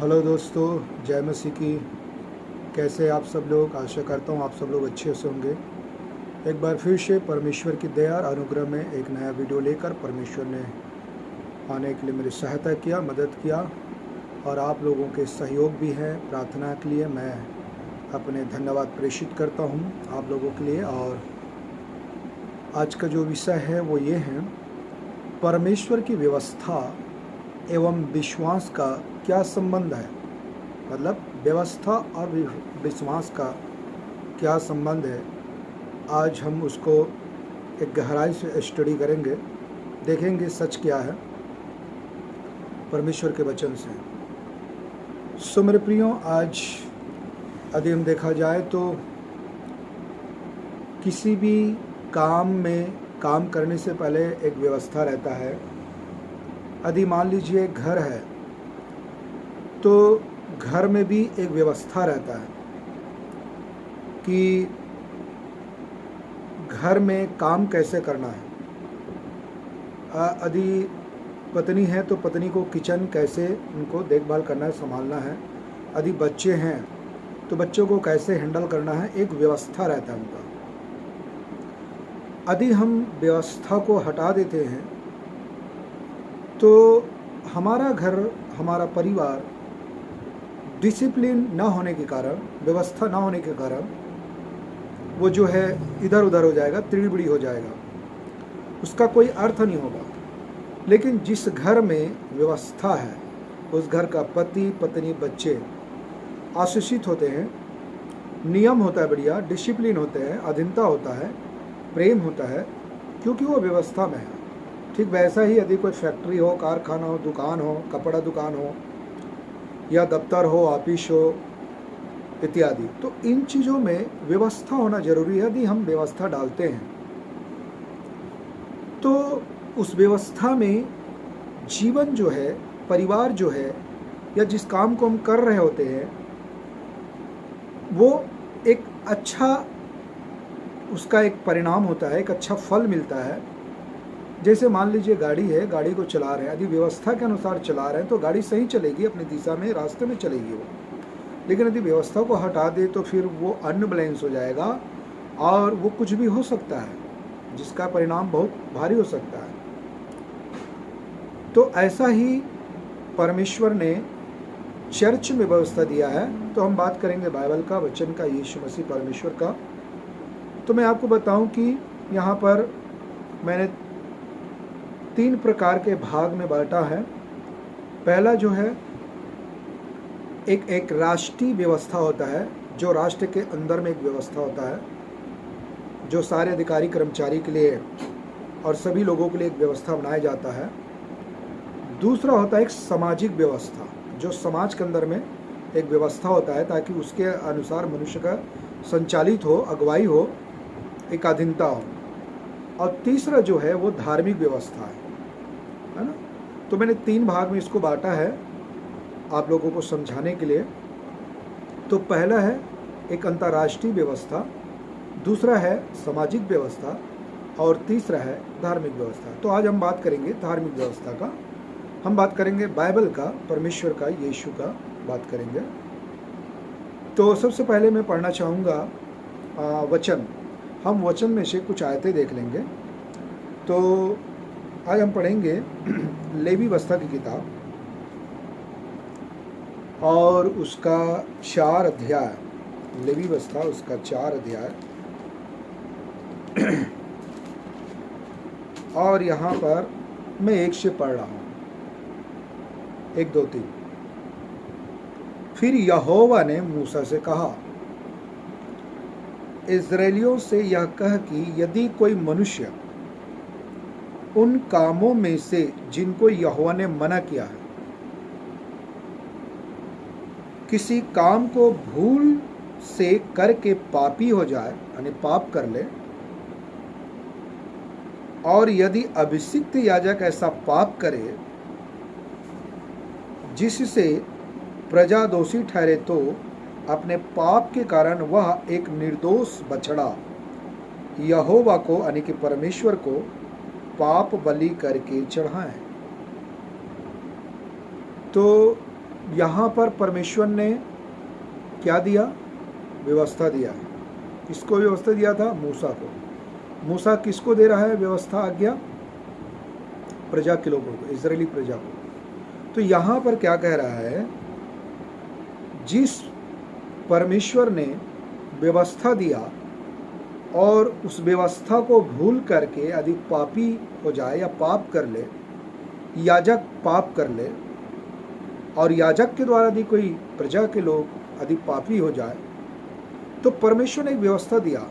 Hello दोस्तों, जय मसीह की। कैसे आप सब लोग? आशा करता हूँ आप सब लोग अच्छे से होंगे। एक बार फिर से परमेश्वर की दया और अनुग्रह में एक नया वीडियो लेकर परमेश्वर ने आने के लिए मेरी सहायता किया, मदद किया, और आप लोगों के सहयोग भी है। प्रार्थना के लिए मैं अपने धन्यवाद प्रेषित करता हूँ आप लोगों के लिए। और आज का जो विषय है वो ये है, परमेश्वर की व्यवस्था एवं विश्वास का क्या संबंध है। मतलब व्यवस्था और विश्वास का क्या संबंध है। आज हम उसको एक गहराई से स्टडी करेंगे, देखेंगे सच क्या है परमेश्वर के वचन से। सो मेरे प्रियो, आज यदि हम देखा जाए तो किसी भी काम में काम करने से पहले एक व्यवस्था रहता है। यदि मान लीजिए घर है तो घर में भी एक व्यवस्था रहता है कि घर में काम कैसे करना है। यदि पत्नी है तो पत्नी को किचन कैसे उनको देखभाल करना है, संभालना है। यदि बच्चे हैं तो बच्चों को कैसे हैंडल करना है, एक व्यवस्था रहता है उनका। यदि हम व्यवस्था को हटा देते हैं तो हमारा घर, हमारा परिवार डिसिप्लिन ना होने के कारण, व्यवस्था ना होने के कारण वो जो है इधर उधर हो जाएगा, तिड़बिड़ी हो जाएगा, उसका कोई अर्थ नहीं होगा। लेकिन जिस घर में व्यवस्था है उस घर का पति पत्नी बच्चे आशीषित होते हैं, नियम होता है, बढ़िया डिसिप्लिन होते हैं, अधीनता होता है, प्रेम होता है, क्योंकि वो व्यवस्था में है। ठीक वैसा ही यदि कोई फैक्ट्री हो, कारखाना हो, दुकान हो, कपड़ा दुकान हो, या दफ्तर हो, ऑफिस हो इत्यादि, तो इन चीज़ों में व्यवस्था होना जरूरी है। यदि हम व्यवस्था डालते हैं तो उस व्यवस्था में जीवन जो है, परिवार जो है, या जिस काम को हम कर रहे होते हैं वो एक अच्छा, उसका एक परिणाम होता है, एक अच्छा फल मिलता है। जैसे मान लीजिए गाड़ी है, गाड़ी को चला रहे हैं, यदि व्यवस्था के अनुसार चला रहे हैं तो गाड़ी सही चलेगी, अपनी दिशा में, रास्ते में चलेगी वो। लेकिन यदि व्यवस्था को हटा दे तो फिर वो अनबैलेंस हो जाएगा और वो कुछ भी हो सकता है, जिसका परिणाम बहुत भारी हो सकता है। तो ऐसा ही परमेश्वर ने चर्च में व्यवस्था दिया है। तो हम बात करेंगे बाइबल का, वचन का, यीशु मसीह परमेश्वर का। तो मैं आपको बताऊं कि यहाँ पर मैंने 3 प्रकार के भाग में बांटा है। पहला जो है एक राष्ट्रीय व्यवस्था होता है, जो राष्ट्र के अंदर में एक व्यवस्था होता है, जो सारे अधिकारी कर्मचारी के लिए और सभी लोगों के लिए एक व्यवस्था बनाया जाता है। दूसरा होता है एक सामाजिक व्यवस्था, जो समाज के अंदर में एक व्यवस्था होता है ताकि उसके अनुसार मनुष्य का संचालित हो, अगुवाई हो, एक अधीनता हो। और तीसरा जो है वो धार्मिक व्यवस्था है ना। तो मैंने 3 भाग में इसको बांटा है आप लोगों को समझाने के लिए। तो पहला है एक अंतर्राष्ट्रीय व्यवस्था, दूसरा है सामाजिक व्यवस्था, और तीसरा है धार्मिक व्यवस्था। तो आज हम बात करेंगे धार्मिक व्यवस्था का। हम बात करेंगे बाइबल का, परमेश्वर का, यीशु का बात करेंगे। तो सबसे पहले मैं पढ़ना चाहूँगा वचन। हम वचन में से कुछ आयतें देख लेंगे। तो आज हम पढ़ेंगे लेवी व्यवस्था की किताब और उसका 4 अध्याय, लेवी व्यवस्था उसका 4 अध्याय। और यहाँ पर मैं 1 से पढ़ रहा हूँ, 1, 2, 3। फिर यहोवा ने मूसा से कहा, इस्राएलियों से यह कह कि यदि कोई मनुष्य उन कामों में से जिनको यहोवा ने मना किया है, किसी काम को भूल से करके पापी हो जाए, यानी पाप कर ले, और यदि अभिषिक्त याजक ऐसा पाप करे जिससे प्रजा दोषी ठहरे, तो अपने पाप के कारण वह एक निर्दोष बछड़ा यहोवा को, यानी कि परमेश्वर को, पाप बलि करके चढ़ाएं। तो यहाँ पर परमेश्वर ने क्या दिया? व्यवस्था दिया। किसको व्यवस्था दिया था? मूसा को। मूसा किसको दे रहा है व्यवस्था, आज्ञा? प्रजा के लोगों को, इजरायली प्रजा को। तो यहाँ पर क्या कह रहा है? जिस परमेश्वर ने व्यवस्था दिया और उस व्यवस्था को भूल करके यदि पापी हो जाए या पाप कर ले, याजक पाप कर ले, और याजक के द्वारा यदि कोई प्रजा के लोग यदि पापी हो जाए, तो परमेश्वर ने एक व्यवस्था दिया,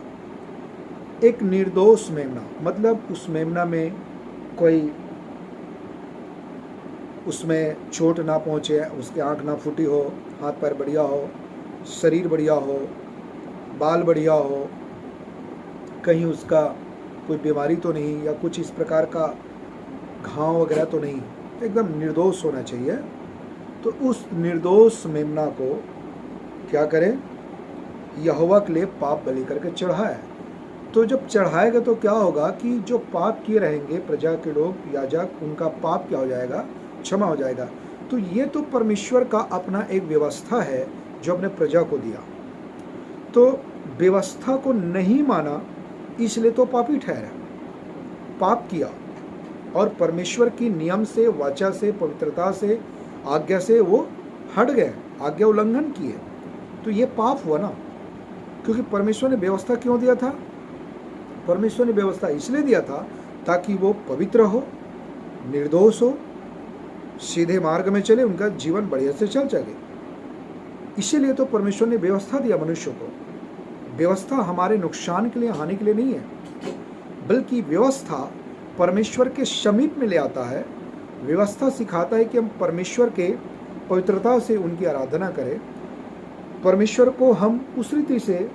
एक निर्दोष मेमना, मतलब उस मेमना में कोई उसमें चोट ना पहुँचे, उसके आँख ना फूटी हो, हाथ पैर बढ़िया हो, शरीर बढ़िया हो, बाल बढ़िया हो, कहीं उसका कोई बीमारी तो नहीं या कुछ इस प्रकार का घाव वगैरह तो नहीं, एकदम निर्दोष होना चाहिए। तो उस निर्दोष मेमना को क्या करें? यहोवा के लिए पाप बलि करके चढ़ाए। तो जब चढ़ाएगा तो क्या होगा कि जो पाप किए रहेंगे प्रजा के लोग, याजक, उनका पाप क्या हो जाएगा? क्षमा हो जाएगा। तो ये तो परमेश्वर का अपना एक व्यवस्था है जो अपने प्रजा को दिया। तो व्यवस्था को नहीं माना, इसलिए तो पापी ठहरा, पाप किया और परमेश्वर की नियम से, वाचा से, पवित्रता से, आज्ञा से वो हट गए, आज्ञा उल्लंघन किए। तो ये पाप हुआ ना, क्योंकि परमेश्वर ने व्यवस्था क्यों दिया था? परमेश्वर ने व्यवस्था इसलिए दिया था ताकि वो पवित्र हो, निर्दोष हो, सीधे मार्ग में चले, उनका जीवन बढ़िया से चल सके। इसीलिए तो परमेश्वर ने व्यवस्था दिया मनुष्य को। व्यवस्था हमारे नुकसान के लिए, हानि के लिए नहीं है, बल्कि व्यवस्था परमेश्वर के समीप में ले आता है। व्यवस्था सिखाता है कि हम परमेश्वर के पवित्रता से उनकी आराधना करें, परमेश्वर को हम उस रीति से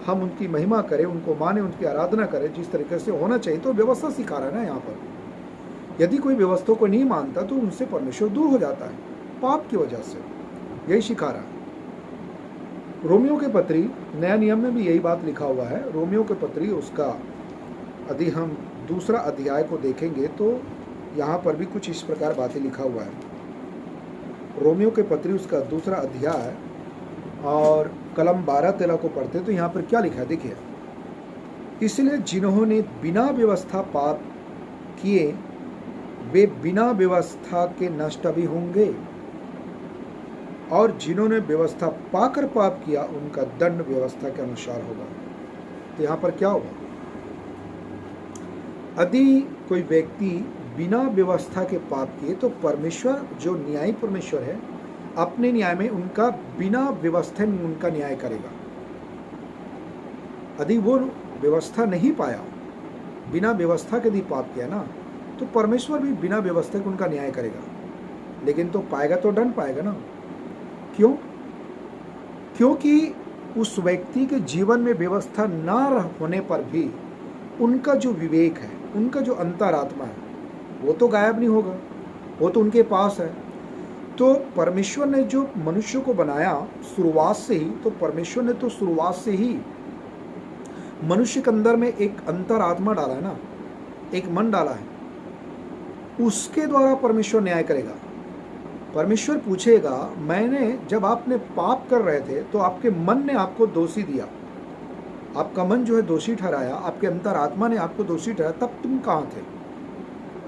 हम उनकी महिमा करें, उनको माने, उनकी आराधना करें जिस तरीके से होना चाहिए। तो व्यवस्था सिखा रहा है ना यहाँ पर। यदि कोई व्यवस्था को नहीं मानता तो उनसे परमेश्वर दूर हो जाता है पाप की वजह से, यही सिखा रहा है। रोमियो के पत्री, नया नियम में भी यही बात लिखा हुआ है। रोमियो के पत्री उसका यदि हम दूसरा अध्याय को देखेंगे तो यहाँ पर भी कुछ इस प्रकार बातें लिखा हुआ है। रोमियो के पत्री उसका दूसरा अध्याय और कलम 12-13 को पढ़ते तो यहाँ पर क्या लिखा है देखिए। इसलिए जिन्होंने बिना व्यवस्था पाप किए वे बिना व्यवस्था के नष्ट भी होंगे, और जिन्होंने व्यवस्था पाकर पाप किया उनका दंड व्यवस्था के अनुसार होगा। तो यहाँ पर क्या होगा? यदि कोई व्यक्ति बिना व्यवस्था के पाप किए तो परमेश्वर जो न्यायी परमेश्वर है अपने न्याय में उनका बिना व्यवस्था में उनका न्याय करेगा। यदि वो व्यवस्था नहीं पाया, बिना व्यवस्था के यदि पाप किया ना, तो परमेश्वर भी बिना व्यवस्था के उनका न्याय करेगा। लेकिन तो पाएगा तो दंड पाएगा ना। क्यों? क्योंकि उस व्यक्ति के जीवन में व्यवस्था ना होने पर भी उनका जो विवेक है, उनका जो अंतरात्मा है, वो तो गायब नहीं होगा, वो तो उनके पास है। तो परमेश्वर ने जो मनुष्य को बनाया शुरुआत से ही, तो परमेश्वर ने तो शुरुआत से ही मनुष्य के अंदर में एक अंतरात्मा डाला है ना, एक मन डाला है, उसके द्वारा परमेश्वर न्याय करेगा। परमेश्वर पूछेगा, मैंने जब आपने पाप कर रहे थे तो आपके मन ने आपको दोषी दिया, आपका मन जो है दोषी ठहराया, आपके अंतरात्मा ने आपको दोषी ठहराया, तब तुम कहाँ थे?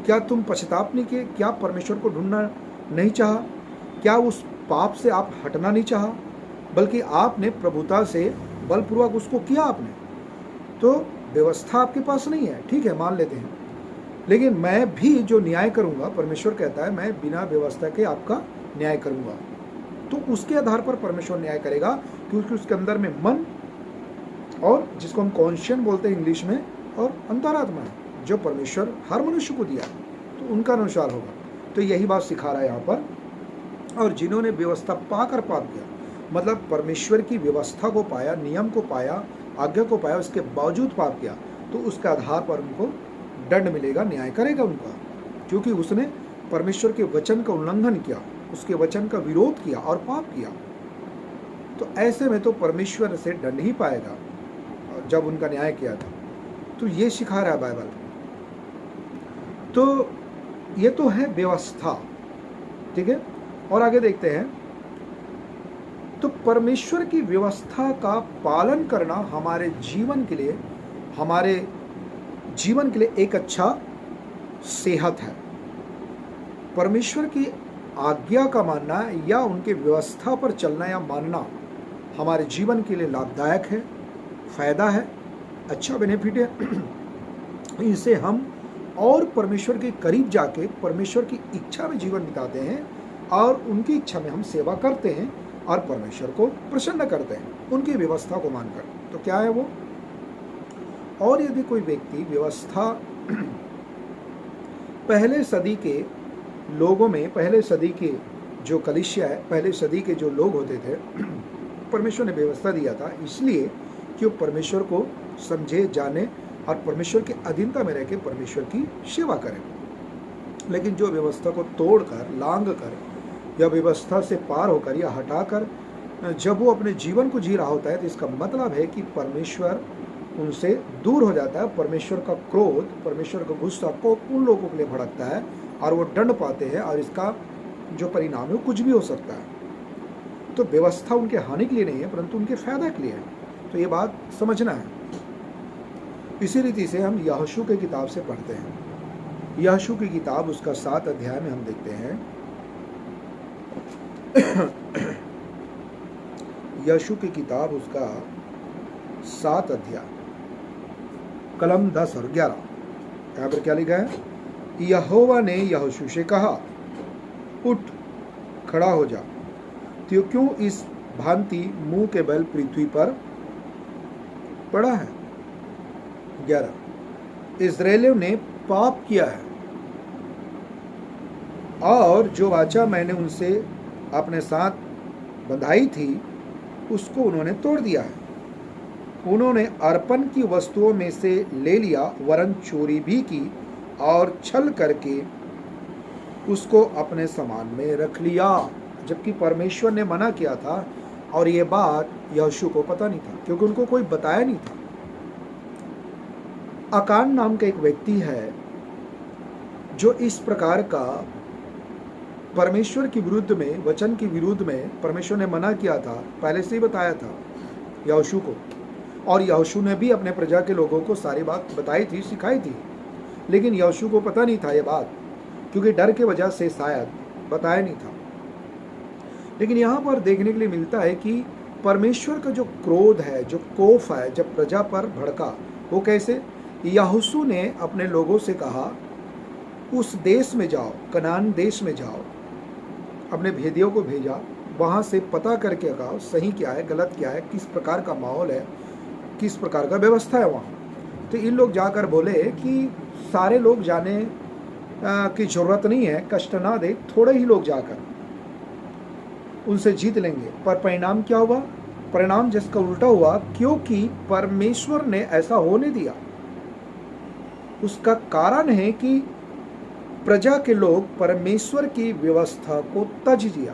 क्या तुम पश्चाताप नहीं किए? क्या परमेश्वर को ढूंढना नहीं चाहा? क्या उस पाप से आप हटना नहीं चाहा? बल्कि आपने प्रभुता से बलपूर्वक उसको किया आपने। तो व्यवस्था आपके पास नहीं है, ठीक है, मान लेते हैं, लेकिन मैं भी जो न्याय करूंगा, परमेश्वर कहता है मैं बिना व्यवस्था के आपका न्याय करूंगा। तो उसके आधार पर परमेश्वर न्याय करेगा, क्योंकि उसके अंदर में मन और जिसको हम कॉन्शियस बोलते हैं इंग्लिश में, और अंतरात्मा है जो परमेश्वर हर मनुष्य को दिया, तो उनका अनुसार होगा। तो यही बात सिखा रहा है यहाँ पर। और जिन्होंने व्यवस्था पाकर पाप किया, मतलब परमेश्वर की व्यवस्था को पाया, नियम को पाया, आज्ञा को पाया, उसके बावजूद पाप किया, तो उसके आधार पर उनको दंड मिलेगा, न्याय करेगा उनका, क्योंकि उसने परमेश्वर के वचन का उल्लंघन किया, उसके वचन का विरोध किया और पाप किया। तो ऐसे में तो परमेश्वर से दंड ही पाएगा जब उनका न्याय किया था। तो ये सिखा रहा है बाइबल। तो ये तो है व्यवस्था, ठीक है। और आगे देखते हैं तो परमेश्वर की व्यवस्था का पालन करना हमारे जीवन के लिए एक अच्छा सेहत है। परमेश्वर की आज्ञा का मानना या उनके व्यवस्था पर चलना या मानना हमारे जीवन के लिए लाभदायक है, फायदा है, अच्छा बेनिफिट है। इनसे हम और परमेश्वर के करीब जाके परमेश्वर की इच्छा में जीवन बिताते हैं और उनकी इच्छा में हम सेवा करते हैं और परमेश्वर को प्रसन्न करते हैं उनकी व्यवस्था को मानकर। तो क्या है वो? और यदि कोई व्यक्ति व्यवस्था पहले सदी के लोगों में, पहले सदी के जो कलीसिया है, पहले सदी के जो लोग होते थे, परमेश्वर ने व्यवस्था दिया था इसलिए कि वो परमेश्वर को समझे, जाने और परमेश्वर के अधीनता में रह के परमेश्वर की सेवा करें। लेकिन जो व्यवस्था को तोड़कर, लांग कर या व्यवस्था से पार होकर या हटाकर जब वो अपने जीवन को जी रहा होता है, तो इसका मतलब है कि परमेश्वर उनसे दूर हो जाता है। परमेश्वर का क्रोध, परमेश्वर का गुस्सा को उन लोगों के लिए भड़कता है और वो दंड पाते हैं और इसका जो परिणाम है वो कुछ भी हो सकता है। तो व्यवस्था उनके हानि के लिए नहीं है परंतु उनके फायदा के लिए है। तो ये बात समझना है। इसी रीति से हम यहोशू की किताब से पढ़ते हैं। यहोशू की किताब उसका 7 अध्याय में हम देखते हैं। यहोशू की किताब उसका 7 अध्याय कलम 10 और 11, यहाँ पर क्या लिखा है? यहोवा ने यहोशू से कहा, उठ, खड़ा हो जा, तो क्यों इस भांति मुंह के बल पृथ्वी पर पड़ा है? 11, इस्राएलियों ने पाप किया है और जो वाचा मैंने उनसे अपने साथ बंधाई थी उसको उन्होंने तोड़ दिया है। उन्होंने अर्पण की वस्तुओं में से ले लिया, वरन चोरी भी की और छल करके उसको अपने सामान में रख लिया। जबकि परमेश्वर ने मना किया था और ये बात यहोशू को पता नहीं था क्योंकि उनको कोई बताया नहीं था। अकान नाम का एक व्यक्ति है जो इस प्रकार का परमेश्वर के विरुद्ध में, वचन के विरुद्ध में परमेश्वर ने मना किया था, पहले से ही बताया था यहोशू को। और यहोशू ने भी अपने प्रजा के लोगों को सारी बात बताई थी, सिखाई थी। लेकिन यहोशू को पता नहीं था ये बात, क्योंकि डर के वजह से शायद बताया नहीं था। लेकिन यहाँ पर देखने के लिए मिलता है कि परमेश्वर का जो क्रोध है, जो कोफ है, जब प्रजा पर भड़का, वो कैसे? यहोशू ने अपने लोगों से कहा, उस देश में जाओ, कनान देश में जाओ। अपने भेदियों को भेजा, वहाँ से पता करके कहा सही क्या है, गलत क्या है, किस प्रकार का माहौल है, किस प्रकार का व्यवस्था है वहाँ। तो इन लोग जाकर बोले कि सारे लोग जाने की ज़रूरत नहीं है, कष्ट ना दे, थोड़े ही लोग जाकर उनसे जीत लेंगे। पर परिणाम क्या हुआ? परिणाम जिसका उल्टा हुआ, क्योंकि परमेश्वर ने ऐसा होने दिया। उसका कारण है कि प्रजा के लोग परमेश्वर की व्यवस्था को तज दिया,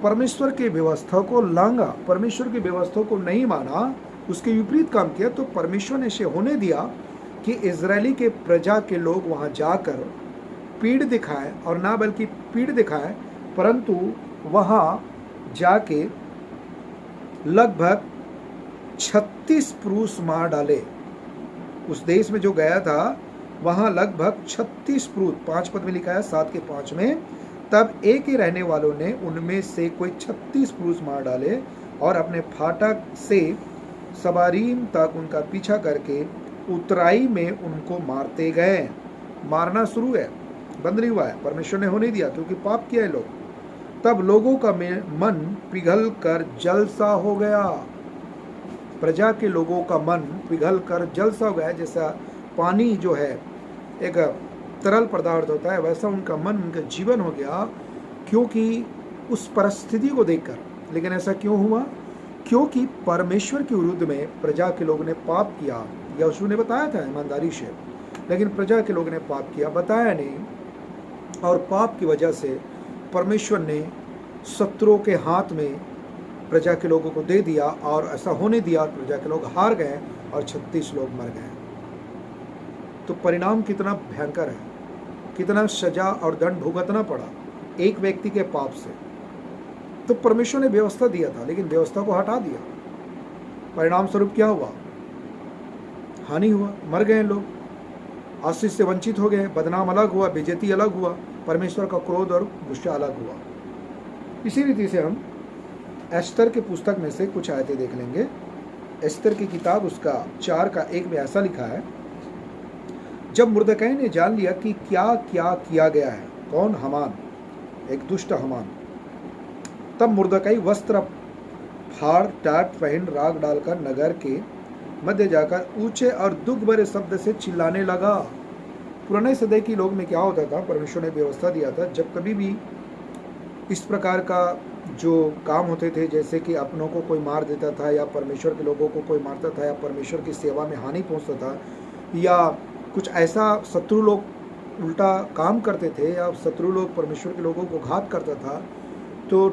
परमेश्वर की व्यवस्था को लांगा, परमेश्वर की व्यवस्था को नहीं माना, उसके विपरीत काम किया। तो परमेश्वर ने इसे होने दिया कि इजरायली के प्रजा के लोग वहाँ जाकर पीड़ दिखाएं, और ना बल्कि पीड़ दिखाएं परंतु वहाँ जाके लगभग 36 पुरुष मार डाले। उस देश में जो गया था वहाँ लगभग 36 पुरुष, 5 पद में लिखा है, 7 के 5 में। तब एक ही रहने वालों ने उनमें से कोई 36 पुरुष मार डाले और अपने फाटक से सबारीम तक उनका पीछा करके उतराई में उनको मारते गए। मारना शुरू है, बंद नहीं हुआ है, परमेश्वर ने होने दिया क्योंकि पाप किया है लोग। तब लोगों का मन पिघल कर जलसा हो गया। प्रजा के लोगों का मन पिघल कर जलसा हो गया। जैसा पानी जो है एक तरल पदार्थ होता है, वैसा उनका मन, उनका जीवन हो गया, क्योंकि उस परिस्थिति को देखकर। लेकिन ऐसा क्यों हुआ? क्योंकि परमेश्वर के विरुद्ध में प्रजा के लोगों ने पाप किया। यहोशू ने बताया था ईमानदारी से, लेकिन प्रजा के लोगों ने पाप किया, बताया नहीं। और पाप की वजह से परमेश्वर ने शत्रुओं के हाथ में प्रजा के लोगों को दे दिया, और ऐसा होने दिया, प्रजा के लोग हार गए और 36 लोग मर गए। तो परिणाम कितना भयंकर है, कितना सजा और दंड भुगतना पड़ा एक व्यक्ति के पाप से। तो परमेश्वर ने व्यवस्था दिया था, लेकिन व्यवस्था को हटा दिया। परिणाम स्वरूप क्या हुआ? हानि हुआ, मर गए लोग, आशीष से वंचित हो गए, बदनाम अलग हुआ, बेइज्जती अलग हुआ, परमेश्वर का क्रोध और गुस्सा अलग हुआ। इसी रीति से हम एस्तर के पुस्तक में से कुछ आयतें देख लेंगे। एस्तर की किताब उसका 4:1 में ऐसा लिखा है, जब मुर्दकै ने जान लिया कि क्या क्या किया गया है, कौन? हमान, एक दुष्ट हमान, तब मुर्दकै वस्त्र फाड़ टाट पहन राग डालकर नगर के मध्य जाकर ऊंचे और दुख भरे शब्द से चिल्लाने लगा। पुराने सदी के लोग में क्या होता था? परमेश्वर ने व्यवस्था दिया था, जब कभी भी इस प्रकार का जो काम होते थे, जैसे कि अपनों को कोई मार देता था या परमेश्वर के लोगों को कोई मारता था या परमेश्वर की सेवा में हानि पहुंचता था या कुछ ऐसा शत्रु लोग उल्टा काम करते थे या शत्रु लोग परमेश्वर के लोगों को घात करता था, तो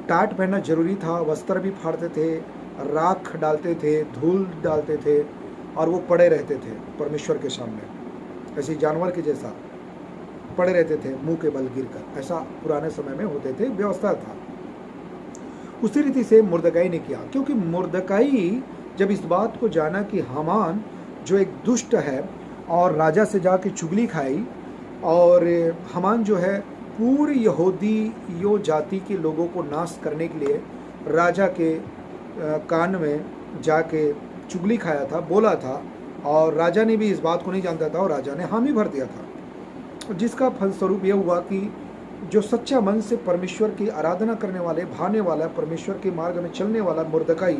टाट पहनना जरूरी था, वस्त्र भी फाड़ते थे, राख डालते थे, धूल डालते थे और वो पड़े रहते थे परमेश्वर के सामने, ऐसे जानवर के जैसा पड़े रहते थे मुंह के बल गिरकर। ऐसा पुराने समय में होते थे, व्यवस्था था। उसी रीति से मुर्दकै ने किया, क्योंकि मुर्दकै जब इस बात को जाना कि हामान जो एक दुष्ट है और राजा से जाके चुगली खाई, और हामान जो है पूरी यहूदियों जाति के लोगों को नाश करने के लिए राजा के कान में जाके चुगली खाया था, बोला था, और राजा ने भी इस बात को नहीं जानता था और राजा ने हामी भर दिया था, जिसका फलस्वरूप यह हुआ कि जो सच्चा मन से परमेश्वर की आराधना करने वाले, भाने वाला, परमेश्वर के मार्ग में चलने वाला मुर्दकै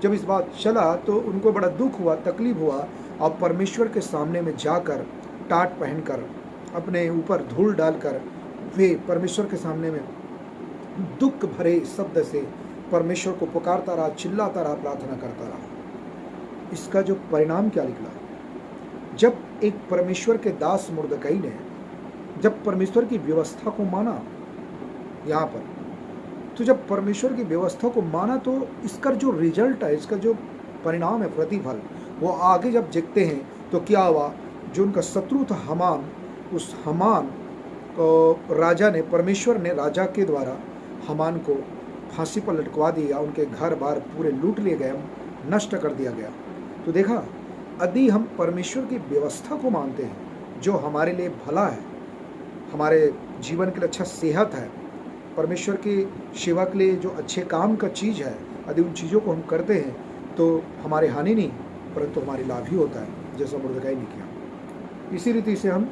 जब इस बात चला तो उनको बड़ा दुख हुआ, तकलीफ हुआ, और परमेश्वर के सामने में जाकर टाट पहनकर अपने ऊपर धूल डालकर वे परमेश्वर के सामने में दुख भरे शब्द से परमेश्वर को पुकारता रहा, चिल्लाता रहा, प्रार्थना करता रहा। इसका जो परिणाम क्या निकला? जब एक परमेश्वर के दास मुर्दकै ने जब परमेश्वर की व्यवस्था को माना, यहाँ पर तो जब परमेश्वर की व्यवस्था को माना तो इसका जो रिजल्ट है, इसका जो परिणाम है, प्रतिफल, वो आगे जब देखते हैं तो क्या हुआ? जो उनका शत्रु था हामान, उस हामान को राजा ने, परमेश्वर ने राजा के द्वारा हामान को फांसी पर लटकवा दिया, उनके घर बार पूरे लूट लिए गए, नष्ट कर दिया गया। तो देखा, यदि हम परमेश्वर की व्यवस्था को मानते हैं जो हमारे लिए भला है, हमारे जीवन के लिए अच्छा सेहत है, परमेश्वर की सेवा के लिए जो अच्छे काम का चीज़ है, यदि उन चीज़ों को हम करते हैं तो हमारे हानि नहीं परंतु हमारी लाभ ही होता है, जैसा मुर्दकै ने किया। इसी रीति से हम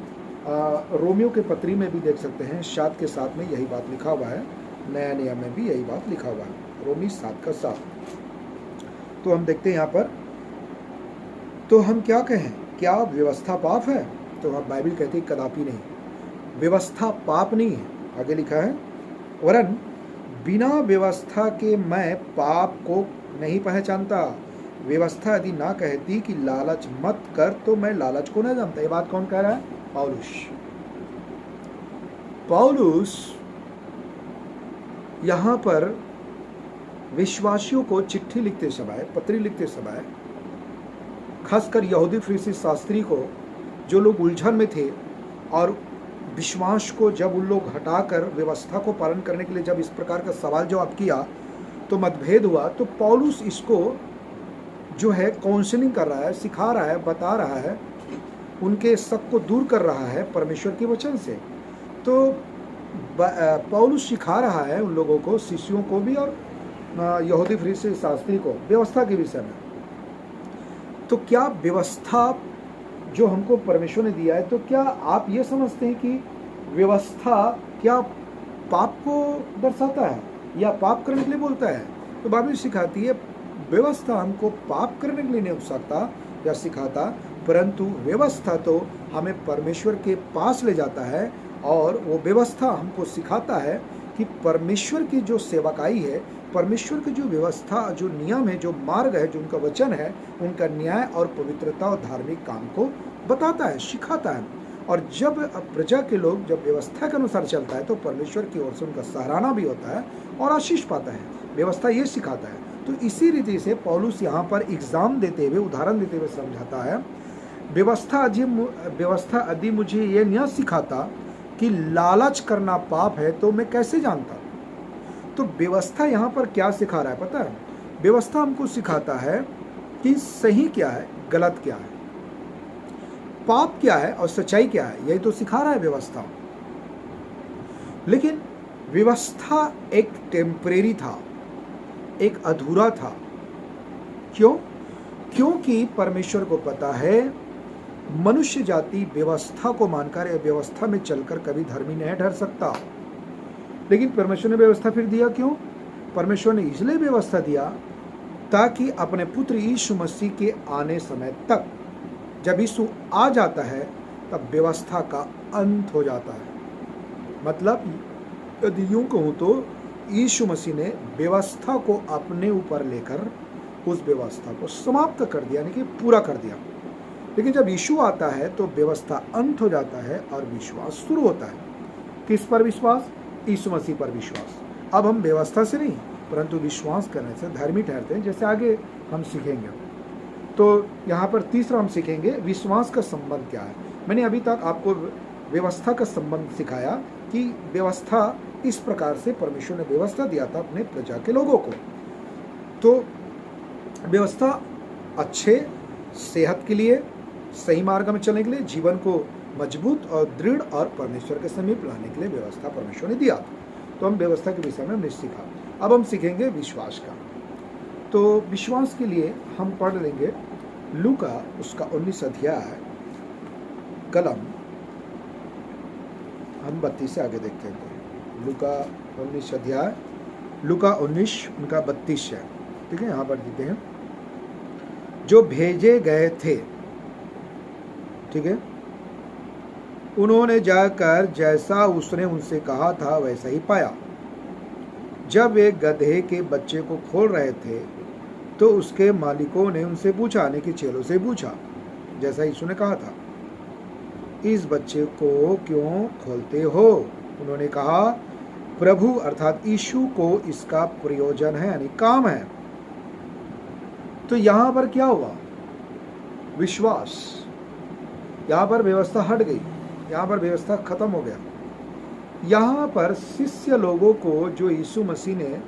रोमियो के पत्री में भी देख सकते हैं, 7:7 में यही बात लिखा हुआ है, नया नियम में भी यही बात लिखा हुआ है, रोमी 7:7। तो हम देखते हैं यहाँ पर, तो हम क्या कहें, क्या व्यवस्था पाप है? तो हम बाइबल कहती है कदापि नहीं, व्यवस्था पाप नहीं है। आगे लिखा है, वरन बिना व्यवस्था के मैं पाप को नहीं पहचानता। व्यवस्था यदि ना कहती कि लालच मत कर तो मैं लालच को न जानता। ये बात कौन कह रहा है? पौलुस यहाँ पर विश्वासियों को चिट्ठी लिखते समय, पत्री लिखते समय, खासकर यहूदी फरीसी शास्त्री को, जो लोग उलझन में थे और विश्वास को जब उन लोग हटाकर व्यवस्था को पालन करने के लिए जब इस प्रकार का सवाल जवाब किया तो मतभेद हुआ, तो पौलुस इसको जो है काउंसलिंग कर रहा है, सिखा रहा है, बता रहा है, उनके शक को दूर कर रहा है परमेश्वर के वचन से। तो पौलुस सिखा रहा है उन लोगों को, शिष्यों को भी और यहूदी फरीसी शास्त्री को, व्यवस्था के विषय में। तो क्या व्यवस्था जो हमको परमेश्वर ने दिया है, तो क्या आप ये समझते हैं कि व्यवस्था क्या पाप को दर्शाता है या पाप करने के लिए बोलता है? तो बाइबल सिखाती है व्यवस्था हमको पाप करने के लिए नहीं उकसाता या सिखाता, परंतु व्यवस्था तो हमें परमेश्वर के पास ले जाता है, और वो व्यवस्था हमको सिखाता है कि परमेश्वर की जो सेवकाई है, परमेश्वर की जो व्यवस्था, जो नियम है, जो मार्ग है, जो उनका वचन है, उनका न्याय और पवित्रता और धार्मिक काम को बताता है, सिखाता है। और जब प्रजा के लोग जब व्यवस्था के अनुसार चलता है तो परमेश्वर की ओर से उनका सराहना भी होता है और आशीष पाता है। व्यवस्था ये सिखाता है। तो इसी रीति से पौलुस यहाँ पर एग्जाम देते हुए, उदाहरण देते हुए समझाता है, व्यवस्था यदि मुझे ये न सिखाता कि लालच करना पाप है तो मैं कैसे जानता? तो व्यवस्था यहाँ पर क्या सिखा रहा है पता है? व्यवस्था हमको सिखाता है कि सही क्या है, गलत क्या है, पाप क्या है और सच्चाई क्या है, यही तो सिखा रहा है व्यवस्था। लेकिन व्यवस्था एक टेम्परेरी था, एक अधूरा था। क्यों? क्योंकि परमेश्वर को पता है मनुष्य जाति व्यवस्था को मानकर या व्यवस्था में चलकर कभी धर्मी नहीं ठहर सकता। लेकिन परमेश्वर ने व्यवस्था फिर दिया क्यों? परमेश्वर ने इसलिए व्यवस्था दिया ताकि अपने पुत्र यीशु मसीह के आने समय तक, जब यीशु आ जाता है तब व्यवस्था का अंत हो जाता है। मतलब यदि यूं कहूँ तो यीशु मसीह ने व्यवस्था को अपने ऊपर लेकर उस व्यवस्था को समाप्त कर दिया, यानी कि पूरा कर दिया। लेकिन जब यीशु आता है तो व्यवस्था अंत हो जाता है और विश्वास शुरू होता है। किस पर विश्वास? यीशु मसीह पर विश्वास। अब हम व्यवस्था से नहीं परंतु विश्वास करने से धर्मी ठहरते हैं, जैसे आगे हम सीखेंगे। तो यहाँ पर तीसरा हम सीखेंगे विश्वास का संबंध क्या है। मैंने अभी तक आपको व्यवस्था का संबंध सिखाया कि व्यवस्था इस प्रकार से परमेश्वर ने व्यवस्था दिया था अपने प्रजा के लोगों को। तो व्यवस्था अच्छे सेहत के लिए, सही मार्ग में चलने के लिए, जीवन को मजबूत और दृढ़ और परमेश्वर के समीप लाने के लिए व्यवस्था परमेश्वर ने दिया। तो हम व्यवस्था के विषय में हमने सीखा। अब हम सीखेंगे विश्वास का। तो विश्वास के लिए हम पढ़ लेंगे लूका उसका 19 अध्याय कलम हम 32 से आगे देखते हैं। लूका 19 अध्याय, लूका 19 उनका 32 है, ठीक है। यहाँ पर देते हैं जो भेजे गए थे, ठीक है, उन्होंने जाकर जैसा उसने उनसे कहा था वैसा ही पाया। जब वे गधे के बच्चे को खोल रहे थे तो उसके मालिकों ने उनसे पूछा, यानी कि चेलों से पूछा, जैसा यीशु ने कहा था, इस बच्चे को क्यों खोलते हो? उन्होंने कहा, प्रभु अर्थात यीशु को इसका प्रयोजन है, यानी काम है। तो यहाँ पर क्या हुआ? विश्वास। यहाँ पर व्यवस्था हट गई, यहाँ पर व्यवस्था खत्म हो गया। यहाँ पर शिष्य लोगों को जो यीशु मसीह ने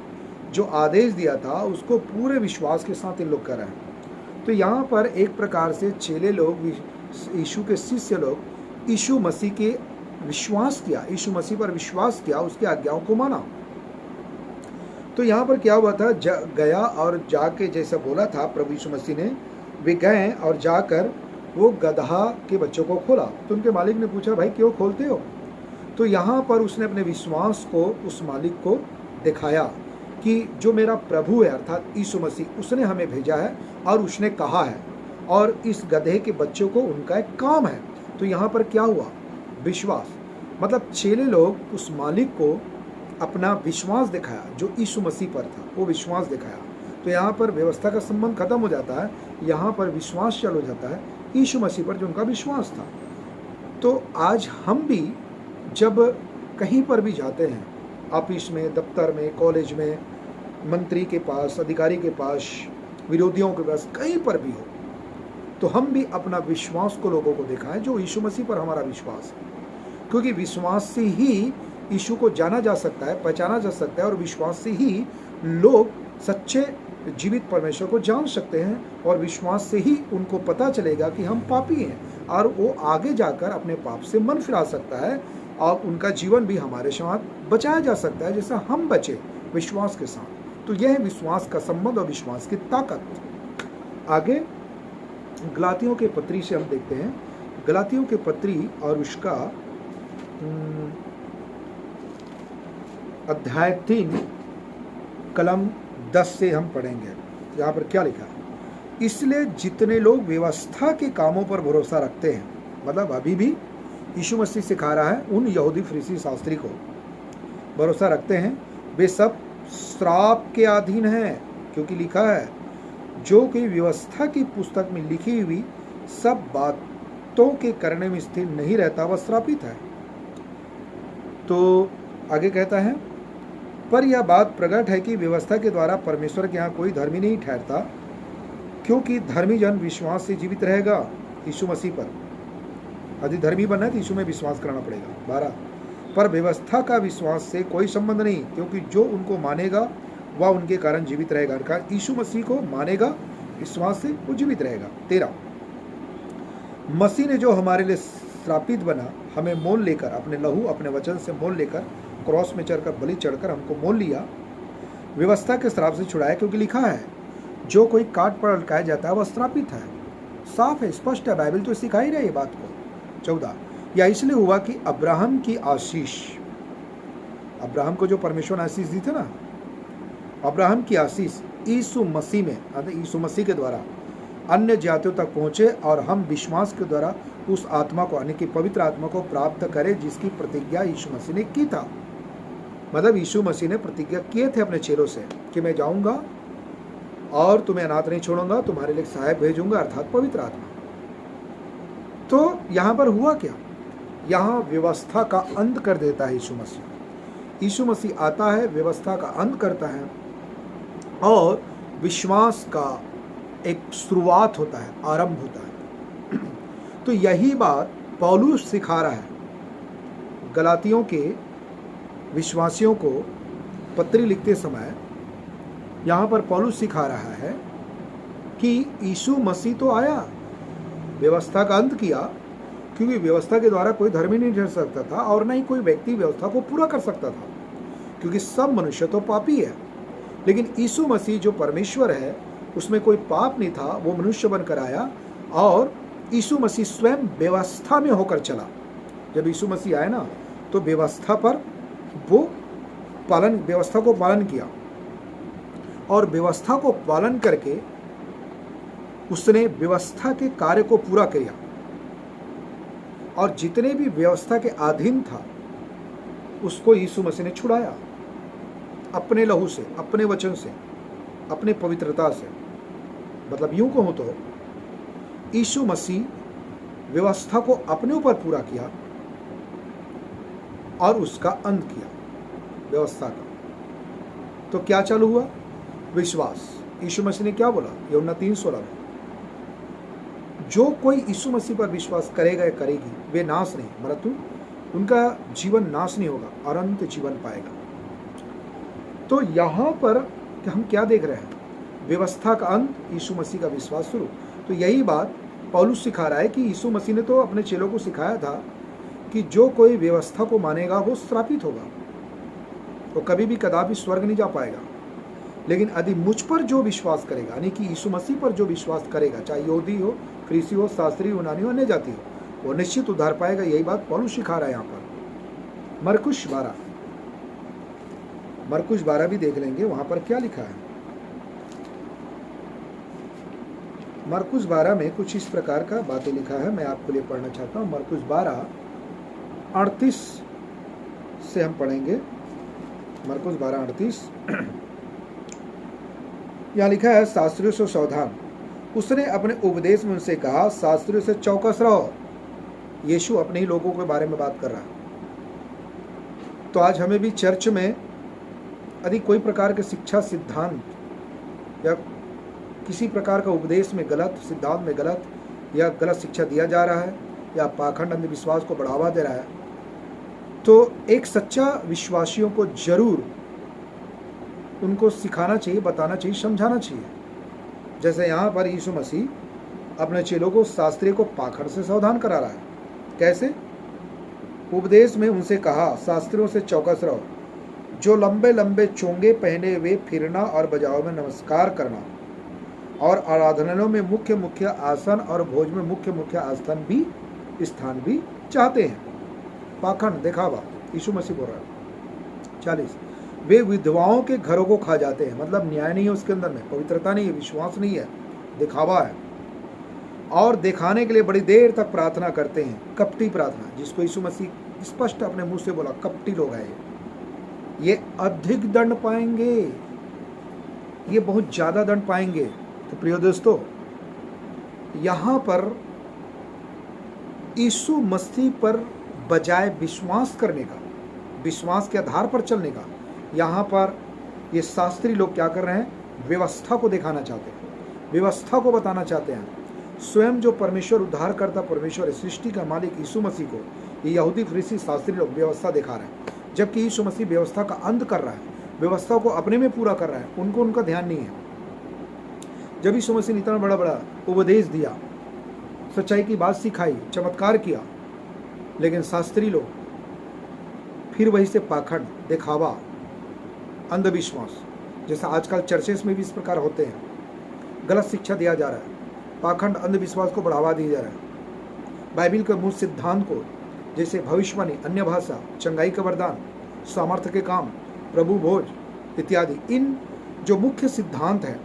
जो आदेश दिया था उसको पूरे विश्वास के साथ इन लोग कर रहे हैं। तो यहाँ पर एक प्रकार से चेले लोग, यीशु के शिष्य लोग यीशु मसीह के विश्वास किया, यीशु मसीह पर विश्वास किया, उसकी आज्ञाओं को माना। तो यहाँ पर क्या हुआ था? गया और जाके जैसा बोला था प्रभु यीशु मसीह ने, वे गए और जाकर वो गधा के बच्चों को खोला। तो उनके मालिक ने पूछा, भाई क्यों खोलते हो? तो यहाँ पर उसने अपने विश्वास को उस मालिक को दिखाया कि जो मेरा प्रभु है अर्थात यीशु मसीह, उसने हमें भेजा है और उसने कहा है, और इस गधे के बच्चों को उनका एक काम है। तो यहाँ पर क्या हुआ? विश्वास। मतलब चेले लोग उस मालिक को अपना विश्वास दिखाया, जो यीशु मसीह पर था वो विश्वास दिखाया। तो यहाँ पर व्यवस्था का संबंध खत्म हो जाता है, यहाँ पर विश्वास चालू हो जाता है यीशु मसीह पर जो उनका विश्वास था। तो आज हम भी जब कहीं पर भी जाते हैं, ऑफिस में, दफ्तर में, कॉलेज में, मंत्री के पास, अधिकारी के पास, विरोधियों के पास, कहीं पर भी हो, तो हम भी अपना विश्वास को लोगों को दिखाएं, जो यीशु मसीह पर हमारा विश्वास है। क्योंकि विश्वास से ही यीशु को जाना जा सकता है, पहचाना जा सकता है, और विश्वास से ही लोग सच्चे जीवित परमेश्वर को जान सकते हैं, और विश्वास से ही उनको पता चलेगा कि हम पापी हैं, और वो आगे जाकर अपने पाप से मन फिरा सकता है, और उनका जीवन भी हमारे साथ बचाया जा सकता है जैसा हम बचे विश्वास के साथ। तो यह है विश्वास का संबंध और विश्वास की ताकत। आगे गलातियों के पत्री से हम देखते हैं, गलातियों के पत्री और उसका अध्याय 3 कलम 10 से हम पढ़ेंगे। यहाँ पर क्या लिखा? इसलिए जितने लोग व्यवस्था के कामों पर भरोसा रखते हैं, मतलब अभी भी यीशु मसीह सिखा रहा है उन यहूदी फरीसी शास्त्री को, भरोसा रखते हैं, वे सब श्राप के अधीन हैं, क्योंकि लिखा है, जो कि व्यवस्था की पुस्तक में लिखी हुई सब बातों के करने में स्थिर नहीं रहता वह श्रापित है। तो आगे कहता है, पर यह बात प्रकट है कि व्यवस्था के द्वारा परमेश्वर के यहाँ कोई धर्मी नहीं ठहरता, क्योंकि धर्मी जन विश्वास से जीवित रहेगा। यीशु मसीह पर यदि धर्मी बनना है तो यीशु में विश्वास करना पड़ेगा। 12, पर व्यवस्था का विश्वास से कोई संबंध नहीं, क्योंकि जो उनको मानेगा वह उनके कारण जीवित रहेगा। अर्थात यीशु मसीह को मानेगा, विश्वास से वो जीवित रहेगा। 13, मसीह ने जो हमारे लिए श्रापित बना, हमें मोल लेकर, अपने लहू अपने वचन से मोल लेकर, क्रॉस में चढ़कर, बलि चढ़कर हमको मोल लिया, व्यवस्था के श्राप से छुड़ाया। क्योंकि लिखा है, जो कोई काट पर लटकाया जाता है वह श्रापित है। साफ है, स्पष्ट है, बाइबल तो सिखा ही रही है बात को। 14, यह इसलिए हुआ कि अब्राहम की आशीष, अब्राहम को जो परमेश्वर ने आशीष दी थी ना, अब्राहम की आशीष यीशु मसीह में, यीशु मसीह के द्वारा अन्य जातियों तक पहुंचे और हम विश्वास के द्वारा उस आत्मा को, यानी कि पवित्र आत्मा को प्राप्त करें जिसकी प्रतिज्ञा यीशु मसीह ने की था। मतलब यीशु मसीह ने प्रतिज्ञा किए थे अपने चेलों से कि मैं जाऊंगा और तुम्हें अनाथ नहीं छोड़ूंगा, तुम्हारे लिए सहायक भेजूंगा, अर्थात पवित्र आत्मा। तो यहां पर हुआ क्या? यहां व्यवस्था का अंत कर देता है यीशु मसीह। यीशु मसीह आता है, व्यवस्था का अंत करता है और विश्वास का एक शुरुआत होता है, आरंभ होता है। तो यही बात पौलुस सिखा रहा है गलातियों के विश्वासियों को पत्री लिखते समय। यहाँ पर पौलुस सिखा रहा है कि यीशु मसीह तो आया, व्यवस्था का अंत किया, क्योंकि व्यवस्था के द्वारा कोई धर्मी नहीं ठहर सकता था और न ही कोई व्यक्ति व्यवस्था को पूरा कर सकता था, क्योंकि सब मनुष्य तो पापी है। लेकिन यीशु मसीह जो परमेश्वर है, उसमें कोई पाप नहीं था, वो मनुष्य बनकर आया और यीशु मसीह स्वयं व्यवस्था में होकर चला। जब यीशु मसीह आए ना, तो व्यवस्था पर वो व्यवस्था को पालन किया और व्यवस्था को पालन करके उसने व्यवस्था के कार्य को पूरा किया। और जितने भी व्यवस्था के अधीन था उसको यीशु मसीह ने छुड़ाया अपने लहू से, अपने वचन से, अपने पवित्रता से। मतलब यूं कहो तो यीशु मसीह व्यवस्था को अपने ऊपर पूरा किया और उसका अंत किया व्यवस्था का। तो क्या चालू हुआ? विश्वास। यीशु मसीह ने क्या बोला यूहन्ना 3:16 में? जो कोई यीशु मसीह पर विश्वास करेगा या करेगी, वे नाश नहीं, परंतु उनका जीवन नाश नहीं होगा, अनंत जीवन पाएगा। तो यहां पर हम क्या देख रहे हैं? व्यवस्था का अंत, यीशु मसीह का विश्वास शुरू। तो यही बात पौलुस सिखा रहा है कि यीशु मसीह ने तो अपने चेलों को सिखाया था कि जो कोई व्यवस्था को मानेगा वो श्रापित होगा, वो कभी भी कदापि स्वर्ग नहीं जा पाएगा। लेकिन यदि मुझ पर जो विश्वास करेगा, यानी कि यीशु मसीह पर जो विश्वास करेगा, चाहे यहूदी हो, फरीसी हो, शास्त्री, यूनानी हो, अन्य जाति हो, वो निश्चित उद्धार पाएगा। यही बात पौलुस सिखा रहा है यहाँ पर। मरकुस 12 भी देख लेंगे, वहां पर क्या लिखा है। मरकुस 12 में कुछ इस प्रकार का बातें लिखा है, मैं आपके लिए पढ़ना चाहता हूँ। मरकुस 12:38 से हम पढ़ेंगे। मरकुस 12:38 यहाँ लिखा है, शास्त्रियों से सावधान, उसने अपने उपदेश में उनसे कहा, शास्त्रियों से चौकस रहो। यीशु अपने ही लोगों के बारे में बात कर रहा है। तो आज हमें भी चर्च में यदि कोई प्रकार के शिक्षा सिद्धांत या किसी प्रकार का उपदेश में गलत, सिद्धांत में गलत या गलत शिक्षा दिया जा रहा है या पाखंड अंधविश्वास को बढ़ावा दे रहा है, तो एक सच्चा विश्वासियों को जरूर उनको सिखाना चाहिए, बताना चाहिए, समझाना चाहिए। जैसे यहाँ पर यीशु मसीह अपने चेलों को, शास्त्रियों को पाखंड से सावधान करा रहा है। कैसे? उपदेश में उनसे कहा, शास्त्रियों से चौकस रहो, जो लंबे लंबे चोंगे पहने हुए फिरना और बजाओ में नमस्कार करना और आराधनालयों में मुख्य मुख्य आसन और भोज में मुख्य मुख्य स्थान भी चाहते हैं। पाखंड, दिखावा, यीशु मसीह बोल रहा है। 40, वे विधवाओं के घरों को खा जाते हैं। मतलब न्याय नहीं है उसके अंदर में, पवित्रता नहीं है, विश्वास नहीं है, दिखावा है। और दिखाने के लिए बड़ी देर तक प्रार्थना करते हैं, कपटी प्रार्थना, जिसको यीशु मसीह स्पष्ट अपने मुंह से बोला, कपटी लोग हैं ये अधिक दंड पाएंगे, ये बहुत ज्यादा दंड पाएंगे। तो प्रिय दोस्तों, यहां पर यीशु मसीह पर बजाय विश्वास करने का, विश्वास के आधार पर चलने का, यहाँ पर ये शास्त्री लोग क्या कर रहे हैं? व्यवस्था को दिखाना चाहते हैं, व्यवस्था को बताना चाहते हैं। स्वयं जो परमेश्वर, उद्धार करता परमेश्वर, सृष्टि का मालिक यीशु मसीह को ये यहूदी फरीसी शास्त्री लोग व्यवस्था दिखा रहे हैं, जबकि यीशु मसीह व्यवस्था का अंत कर रहा है, व्यवस्था को अपने में पूरा कर रहा है। उनको उनका ध्यान नहीं है। जब यीशु मसीह ने इतना बड़ा बड़ा उपदेश दिया, सच्चाई की बात सिखाई, चमत्कार किया, लेकिन शास्त्री लोग फिर वही से पाखंड, दिखावा, अंधविश्वास, जैसा आजकल चर्चेस में भी इस प्रकार होते हैं, गलत शिक्षा दिया जा रहा है, पाखंड, अंधविश्वास को बढ़ावा दिया जा रहा है। बाइबिल के मूल सिद्धांत को, जैसे भविष्यवाणी, अन्य भाषा, चंगाई का वरदान, सामर्थ्य के काम, प्रभु भोज इत्यादि, इन जो मुख्य सिद्धांत हैं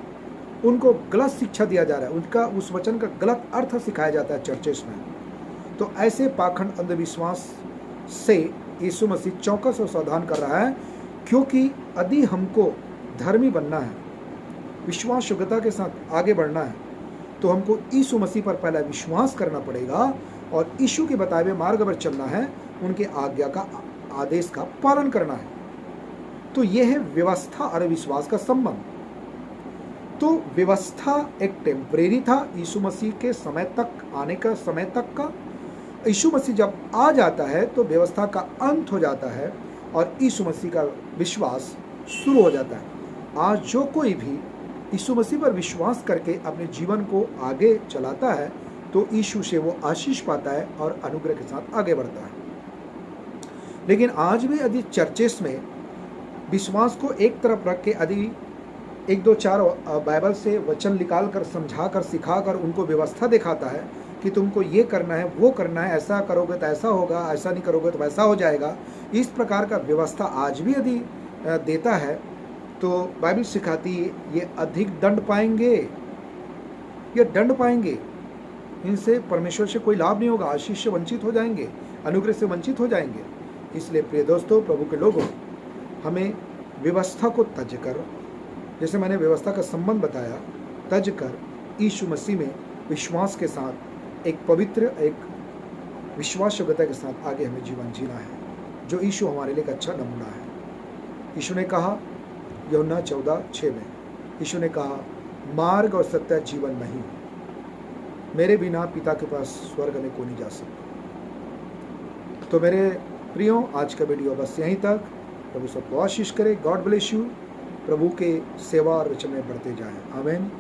उनको गलत शिक्षा दिया जा रहा है, उनका उस वचन का गलत अर्थ सिखाया जाता है चर्चेस में। तो ऐसे पाखंड, अंधविश्वास से यीशु मसीह चौकस और सावधान कर रहा है, क्योंकि यदि हमको धर्मी बनना है, विश्वास योग्यता के साथ आगे बढ़ना है, तो हमको यीशु मसीह पर पहला विश्वास करना पड़ेगा और यीशु के बताए हुए मार्ग पर चलना है, उनके आज्ञा का, आदेश का पालन करना है। तो यह है व्यवस्था और विश्वास का संबंध। तो व्यवस्था एक टेम्परेरी था, यीशु मसीह के समय तक, आने का समय तक का। यीशु मसीह जब आ जाता है तो व्यवस्था का अंत हो जाता है और यीशु मसीह का विश्वास शुरू हो जाता है। आज जो कोई भी यीशु मसीह पर विश्वास करके अपने जीवन को आगे चलाता है तो यीशु से वो आशीष पाता है और अनुग्रह के साथ आगे बढ़ता है। लेकिन आज भी यदि चर्चेस में विश्वास को एक तरफ रख के यदि 1, 2, 4 बाइबल से वचन निकाल कर, समझा कर, सिखा कर उनको व्यवस्था दिखाता है कि तुमको ये करना है, वो करना है, ऐसा करोगे तो ऐसा होगा, ऐसा नहीं करोगे तो वैसा हो जाएगा, इस प्रकार का व्यवस्था आज भी यदि देता है तो बाइबल सिखाती है ये अधिक दंड पाएंगे, ये दंड पाएंगे, इनसे परमेश्वर से कोई लाभ नहीं होगा, आशीष से वंचित हो जाएंगे, अनुग्रह से वंचित हो जाएंगे। इसलिए प्रिय दोस्तों, प्रभु के लोगों, हमें व्यवस्था को तज कर, जैसे मैंने व्यवस्था का संबंध बताया, तज कर यीशु मसीह में विश्वास के साथ एक पवित्र, एक विश्वास योग्यता के साथ आगे हमें जीवन जीना है, जो यीशु हमारे लिए एक अच्छा नमूना है। यीशु ने कहा यूहन्ना 14:6 में, यीशु ने कहा मार्ग और सत्य जीवन नहीं, मेरे बिना पिता के पास स्वर्ग में कोई नहीं जा सकता। तो मेरे प्रियो, आज का वीडियो बस यहीं तक। प्रभु सबको आशीष करे। God bless you. प्रभु के सेवा और वचन में बढ़ते जाएं। आमीन।